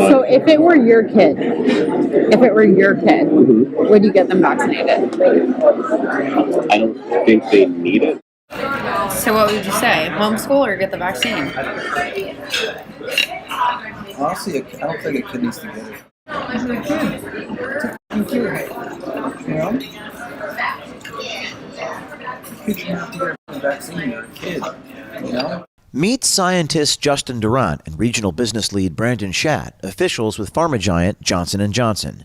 So if it were your kid, would you get them vaccinated? I don't think they need it. So what would you say? Homeschool or get the vaccine? Honestly, I don't think a kid needs to get it. It's a kid. It's a kid. You know? You shouldn't have to get a vaccine. You're a kid. You know? Meet scientist Justin Durant and regional business lead Brandon Schatt, officials with pharma giant Johnson & Johnson.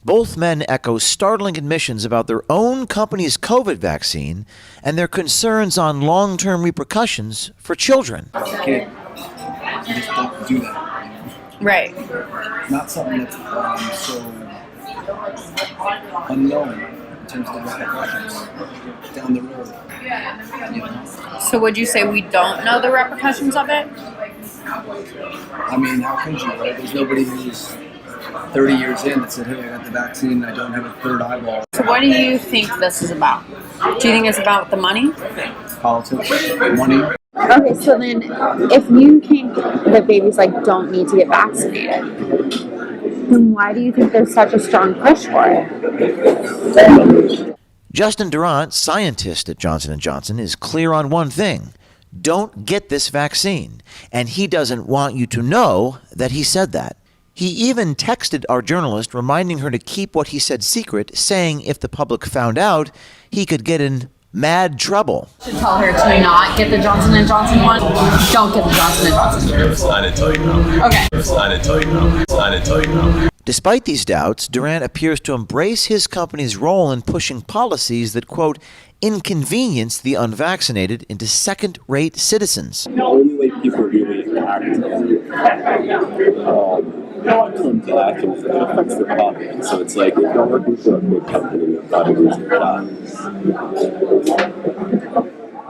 Both men echo startling admissions about their own company's COVID vaccine and their concerns on long-term repercussions for children. As a kid, you just don't do that. Right. Not something that's so unknown in terms of the repercussions down the road. You know? So would you say we don't know the repercussions of it? I mean, how could you, right? There's nobody who's 30 years in that said, hey, I got the vaccine and I don't have a third eyeball. So what do you think this is about? Do you think it's about the money? Politics, money. Okay, so then if you think that babies don't need to get vaccinated, then why do you think there's such a strong push for it? Justin Durant, scientist at Johnson & Johnson, is clear on one thing. Don't get this vaccine. And he doesn't want you to know that he said that. He even texted our journalist reminding her to keep what he said secret, saying if the public found out, he could get in mad trouble. Should tell her to not get the Johnson & Johnson one. Don't get the Johnson & Johnson. I didn't tell you no. Okay. I didn't tell you no. I didn't tell you no. Despite these doubts, Durant appears to embrace his company's role in pushing policies that, quote, inconvenience the unvaccinated into second-rate citizens. The only way people really act come to action is it affects their pocket. So it's like if you're working for a big company, you're probably losing your job.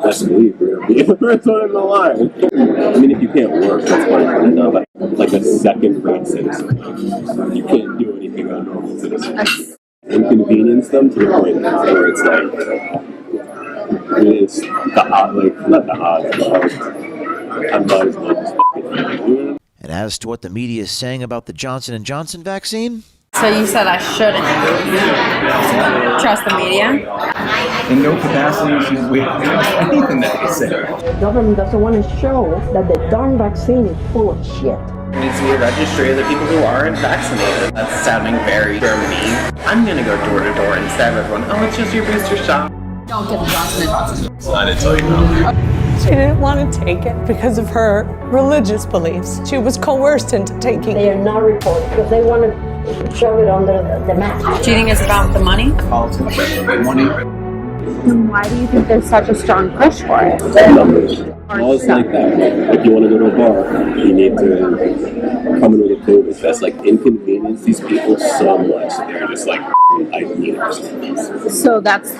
Best believe you're going to be the first one in the line. I mean, if you can't work, that's one thing to know. But like a second-rate citizen, you can't do anything on a normal citizen. Inconvenience them to the point where it's it's not the odds, but I'm not as much as fucking. And as to what the media is saying about the Johnson & Johnson vaccine? So you said I shouldn't trust the media? In no capacity should we anything that they say. The government doesn't want to show that the darn vaccine is full of shit. There needs to be a registry of the people who aren't vaccinated. That's sounding very Germany. I'm gonna go door to door and stab everyone. Oh, it's just your booster shot. Don't get the Johnson & Johnson. I didn't tell you no. She didn't want to take it because of her religious beliefs. She was coerced into taking it. They are not reported because they want to shove it under the mat. Do you think it's about the money? Politics, money. Then why do you think there's such a strong push for it? Numbers. Laws like that. If you want to go to a bar, you need to come in with a COVID test. Like, inconvenience these people so much that they're just like, I need it. So that's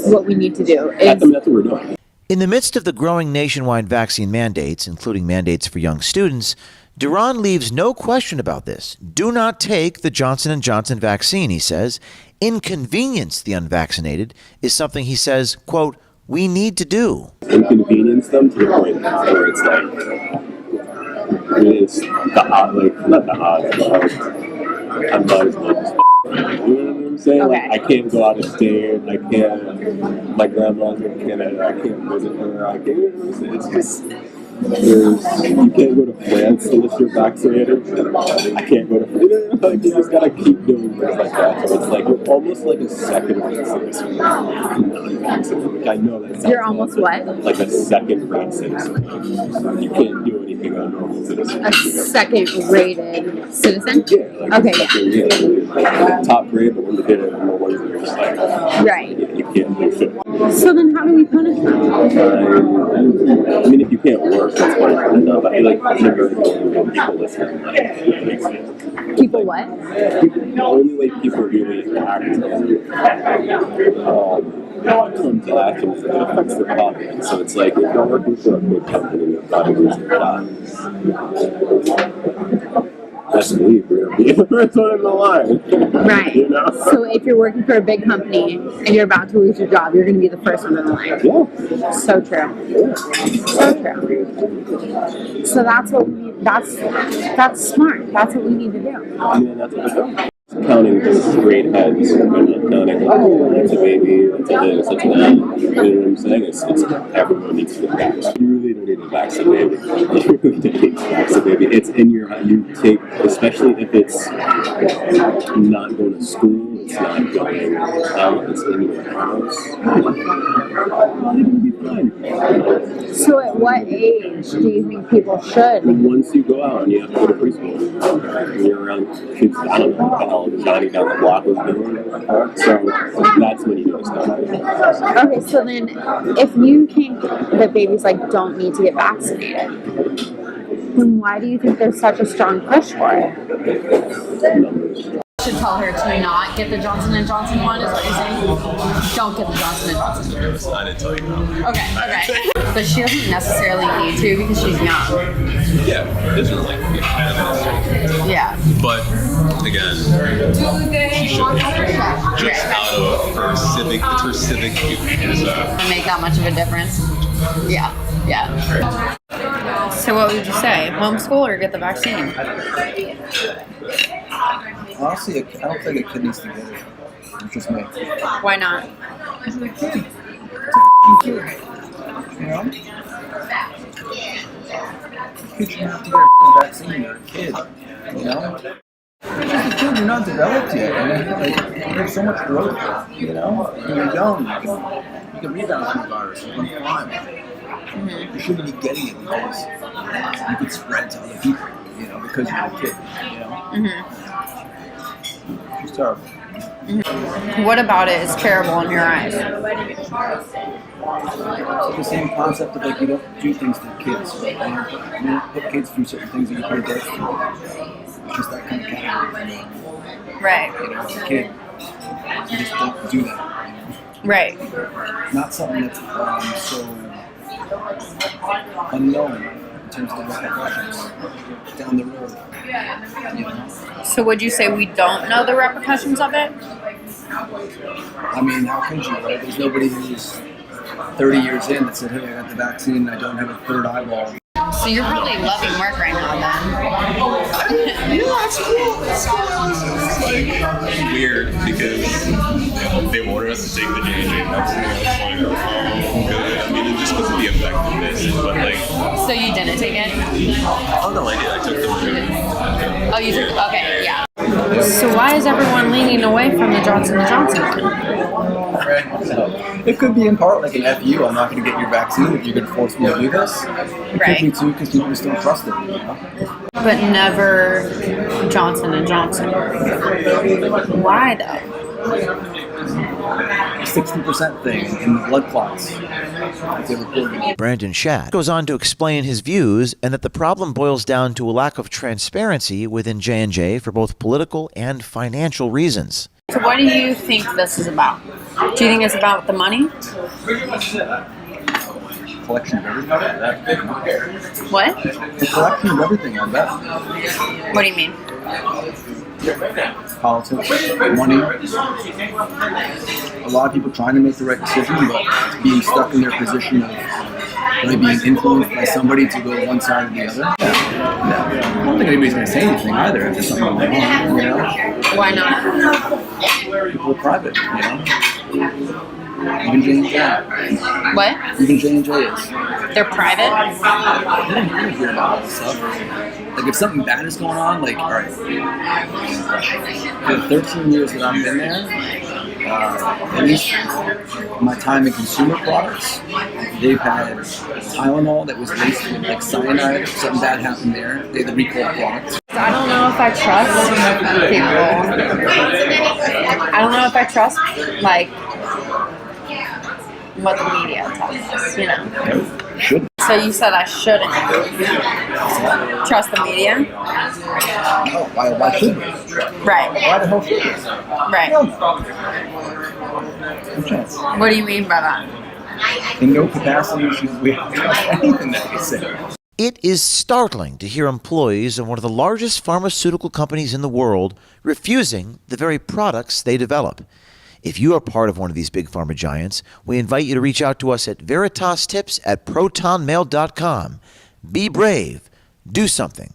what we need to do. That's what we're doing. In the midst of the growing nationwide vaccine mandates, including mandates for young students, Durant leaves no question about this. Do not take the Johnson & Johnson vaccine, he says. Inconvenience the unvaccinated is something he says, quote, we need to do. Inconvenience them to the point where it's not the odds, but I'm not as much as you know what I'm saying? Okay. Like, I can't go out of state. I can't. My grandma's in Canada. I can't visit her. I can't. It's just. You can't go to France unless you're vaccinated. I can't go to. Like, you just gotta keep doing things like that. So it's like you're almost like a second-rate citizen. Which I know that sounds. You're almost what? Like a second-rate citizen. You can't do anything on a normal citizen. A second-rated citizen? Yeah. Like Okay. Like top grade, but when you get it, the ones that are just like. Right. Yeah, you can't do shit. So then how do we punish them? I mean, if you can't work, that's one thing to know. But I feel like people listen. People what? The only way people really act come to action is it affects their pocket. So it's like if you're working for a big company, you're probably losing your job. Best believe you're going to be the first one in the line. Right. You know? So if you're working for a big company and you're about to lose your job, you're going to be the first one in the line. Yeah. So true. So true. So that's what we need That's smart. That's what we need to do. I mean, that's what they're doing. Counting the straight heads, they're not counting, oh, that's a baby, that's a this, that's a that. You know what I'm saying? It's everyone needs to get vaccinated. You really don't need to vaccinate. You really don't need to vaccinate. It's in your, you take, especially if it's not going to school, it's not going out, it's in your house. You're going to be fine. So at what age do you think people should? Once you go out and you have to go to preschool, and you're around kids, I don't know what the hell Johnny down the block was doing. So that's when you do stuff. Okay, so then if you think that babies like don't need to get vaccinated, then why do you think there's such a strong push for it? Should tell her to not get the Johnson & Johnson one, is what you're saying? Don't get the Johnson & Johnson. I didn't tell you no. Okay. But she doesn't necessarily need to because she's young. Yeah, this is like Yeah. but again, she shouldn't just out of her civic. It's her civic duty. Doesn't make that much of a difference. Yeah. So what would you say? Homeschool or get the vaccine? Honestly, I don't think a kid needs to get it. It's just me. Why not? It's a kid. It's a kid. You know? Kids shouldn't have to get a vaccine. You're a kid. You know? You're just a kid. You're not developed yet. And you have so much growth. You know? When you're young, you can rebound from the virus. You can climb. You shouldn't be getting it because you could spread to other people. You know, because you're a kid. You know? She's terrible. What about it is terrible in your eyes? It's like the same concept of like you don't do things to kids. You don't put kids through certain things that you put adults through. It's just that kind of category. Right. You know, as a kid, you just don't do that. Right. Not something that's so unknown in terms of the repercussions down the road. You know? So would you say we don't know the repercussions of it? I mean, how could you, right? There's nobody who's 30 years in that said, hey, I got the vaccine and I don't have a third eyeball. So you're probably loving work right now then. That's cool. It's like weird because they ordered us to take the J&J vaccine. I was like, oh, good. I mean, just because of the effectiveness, but like. So you didn't take it? Oh no, I did. I took the. Oh, you took. Okay, yeah. So why is everyone leaning away from the Johnson & Johnson one? It could be in part like an FU. I'm not going to get your vaccine if you're going to force me to do this. It Right. could be too because people just don't trust it. You know? But never Johnson & Johnson. Why though? 60% thing in the blood clots. They reported. Brandon Schatt goes on to explain his views and that the problem boils down to a lack of transparency within J&J for both political and financial reasons. So what do you think this is about? Do you think it's about the money? Collection of everything. What? The collection of everything, I bet. What do you mean? Politics, money. A lot of people trying to make the right decision, but being stuck in their position of really being influenced by somebody to go one side or the other. I don't think anybody's going to say anything either if there's something going on, you know? Why not? People are private, you know? Even J&J. What? Even J&J is. They're private? You don't hear about all this stuff. Like if something bad is going on, like, alright, for the 13 years that I've been there, at least my time in consumer products, they've had Tylenol that was laced with like cyanide. If something bad happened there, they had the recall products. I don't know if I trust people. I don't know if I trust, like, what the media tells us, you know. Should. So you said I shouldn't trust the media? No, why should we? Right. Why the hell should we? Right. No chance. What do you mean by that? In no capacity should we trust anything that we say. It is startling to hear employees of one of the largest pharmaceutical companies in the world refusing the very products they develop. If you are part of one of these big pharma giants, we invite you to reach out to us at veritastips@protonmail.com. Be brave. Do something.